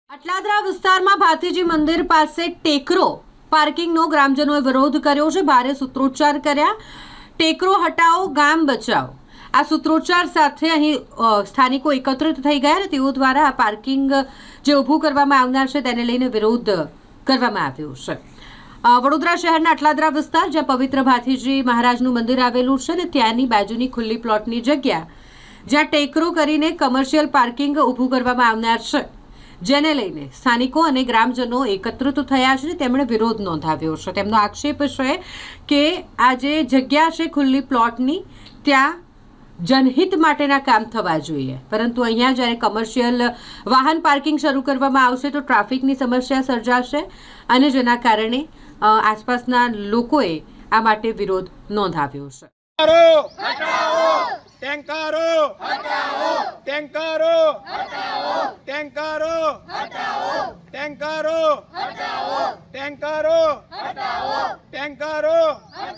અટલાદરા વિસ્તારમાં ભાતીજી મંદિર પાસે ટેકરો પાર્કિંગનો ગ્રામજનોએ વિરોધ કર્યો છે। ભારે સૂત્રોચ્ચાર કર્યા। ટેકરો હટાવો ગામ બચાવો આ સૂત્રોચ્ચાર સાથે અહીં સ્થાનિકો એકત્રિત થઈ ગયા અને તેઓ દ્વારા આ પાર્કિંગ જે ઊભું કરવામાં આવનાર છે તેને લઈને વિરોધ કરવામાં આવ્યો છે। વડોદરા શહેરના અટલાદરા વિસ્તાર જ્યાં પવિત્ર ભાથીજી મહારાજનું મંદિર આવેલું છે ને ત્યાંની બાજુની ખુલ્લી પ્લોટની જગ્યા જ્યાં ટેકરો કરીને કમર્શિયલ પાર્કિંગ ઊભું કરવામાં આવનાર છે જેને લઈને સ્થાનિકો અને ગ્રામજનો એકત્રિત થયા છે। તેમણે વિરોધ નોંધાવ્યો છે। તેમનો આક્ષેપ છે કે આ જે જગ્યા છે ખુલ્લી પ્લોટની ત્યાં જનહિત માટેના કામ થવા જોઈએ, પરંતુ અહીંયા જ્યારે કમર્શિયલ વાહન પાર્કિંગ શરૂ કરવામાં આવશે તો ટ્રાફિકની સમસ્યા સર્જાશે અને જેના કારણે આસપાસના લોકોએ આ માટે વિરોધ નોંધાવ્યો છે। ટેન્કરો હટાવો ટેન્કરો હટાવો ટેન્કરો હટાવો ટેન્કરો હટાવો ટેન્કરો હટાવો ટેન્કરો હટાવો